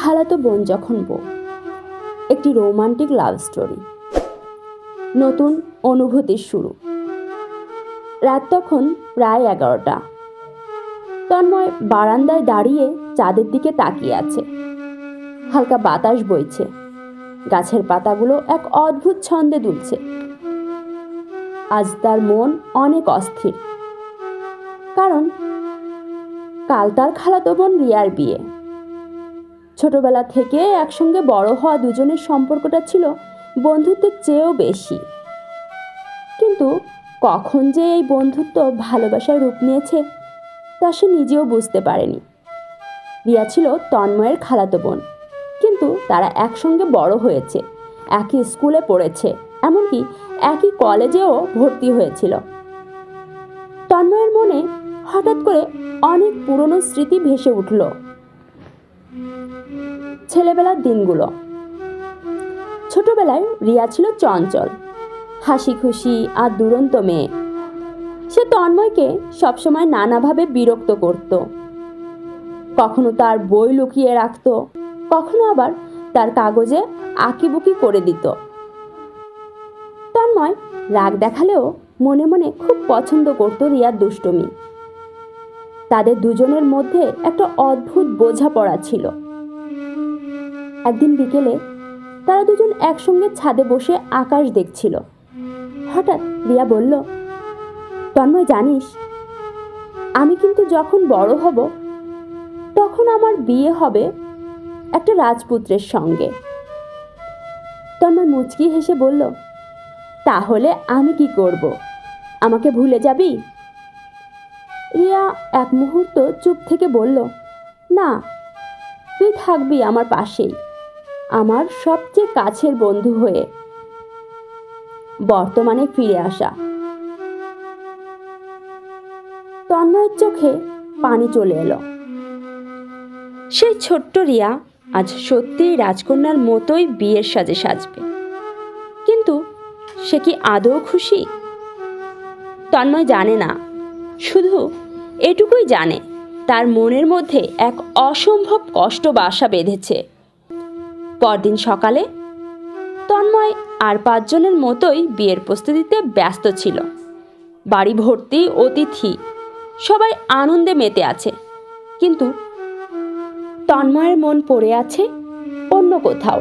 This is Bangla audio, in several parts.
খালাতো বোন যখন বউ, একটি রোমান্টিক লাভ স্টোরি। নতুন অনুভূতির শুরু। রাত তখন প্রায় 11টা। তন্ময় বারান্দায় দাঁড়িয়ে চাঁদের দিকে তাকিয়ে আছে। হালকা বাতাস বইছে, গাছের পাতাগুলো এক অদ্ভুত ছন্দে দুলছে। আজ তার মন অনেক অস্থির, কারণ কাল তার খালাতো বোন রিয়ার বিয়ে। ছোটবেলা থেকে একসঙ্গে বড় হওয়া দুজনের সম্পর্কটা ছিল বন্ধুত্বের চেয়েও বেশি। কিন্তু কখন যে এই বন্ধুত্ব ভালোবাসার রূপ নিয়েছে তা সে নিজেও বুঝতে পারেনি। রিয়া ছিল তন্ময়ের খালাতো বোন, কিন্তু তারা একসঙ্গে বড় হয়েছে, একই স্কুলে পড়েছে, এমনকি একই কলেজেও ভর্তি হয়েছিল। তন্ময়ের মনে হঠাৎ করে অনেক পুরনো স্মৃতি ভেসে উঠল। ছেলেবেলার দিনগুলো। ছোটবেলায় রিয়া ছিল চঞ্চল, হাসি খুশি আর দুরন্ত মেয়ে। সে তন্ময়কে সবসময় নানাভাবে বিরক্ত করত। কখনো তার বই লুকিয়ে রাখত, কখনো আবার তার কাগজে আঁকিবুকি করে দিত। তন্ময় রাগ দেখালেও মনে মনে খুব পছন্দ করত রিয়ার দুষ্টুমি। তাদের দুজনের মধ্যে একটা অদ্ভুত বোঝাপড়া ছিল। একদিন বিকেলে তারা দুজন একসঙ্গে ছাদে বসে আকাশ দেখছিল। হঠাৎ রিয়া বলল, তন্ময় জানিস, আমি কিন্তু যখন বড় হব তখন আমার বিয়ে হবে একটা রাজপুত্রের সঙ্গে। তন্ময় মুচকি হেসে বলল, তাহলে আমি কি করব? আমাকে ভুলে যাবি? রিয়া এক মুহূর্ত চুপ থেকে বলল, না, তুই থাকবি আমার পাশেই, আমার সবচেয়ে কাছের বন্ধু হয়ে। বর্তমানে ফিরে আসা। তন্ময়ের চোখে পানি চলে এলো। সেই ছোট্ট রিয়া আজ সত্যিই রাজকন্যার মতোই বিয়ের সাজে সাজবে। কিন্তু সে কি আদৌ খুশি? তন্ময় জানে না, শুধু এটুকুই জানে তার মনের মধ্যে এক অসম্ভব কষ্ট বাসা বেঁধেছে। পরদিন সকালে তন্ময় আর 5 জনের মতোই বিয়ের প্রস্তুতিতে ব্যস্ত ছিল। বাড়ি ভর্তি অতিথি, সবাই আনন্দে মেতে আছে, কিন্তু তন্ময়ের মন পড়ে আছে অন্য কোথাও।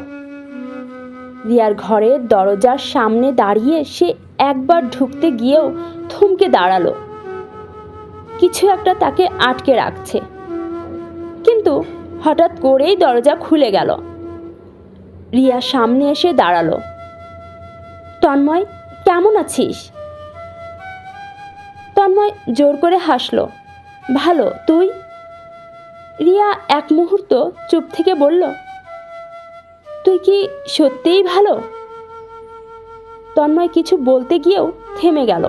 রিয়ার ঘরের দরজার সামনে দাঁড়িয়ে সে একবার ঢুকতে গিয়েও থমকে দাঁড়ালো। কিছু একটা তাকে আটকে রাখছে। কিন্তু হঠাৎ করেই দরজা খুলে গেল। রিয়া সামনে এসে দাঁড়ালো। তন্ময়, কেমন আছিস? তন্ময় জোর করে হাসলো, ভালো, তুই? রিয়া এক মুহূর্ত চুপ থেকে বলল, তুই কি সত্যিই ভালো? তন্ময় কিছু বলতে গিয়েও থেমে গেল।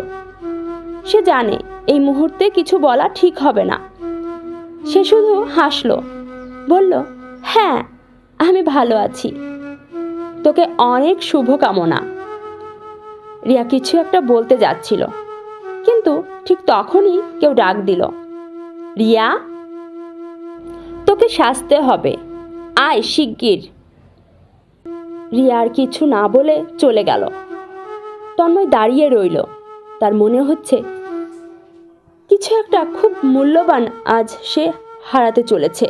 সে জানে এই মুহূর্তে কিছু বলা ঠিক হবে না। সে শুধু হাসলো, বলল, হ্যাঁ, আমি ভালো আছি, তোকে অনেক শুভকামনা। রিয়া কিছু একটা বলতে যাচ্ছিল, কিন্তু ঠিক তখনই কেউ ডাক দিল, রিয়া, তোকে সাজতে হবে, আয় শিগগির। রিয়া আর কিছু না বলে চলে গেল। তন্ময় দাঁড়িয়ে রইল। তার মনে হচ্ছে কিছু একটা খুব মূল্যবান আজ সে হারাতে চলেছে।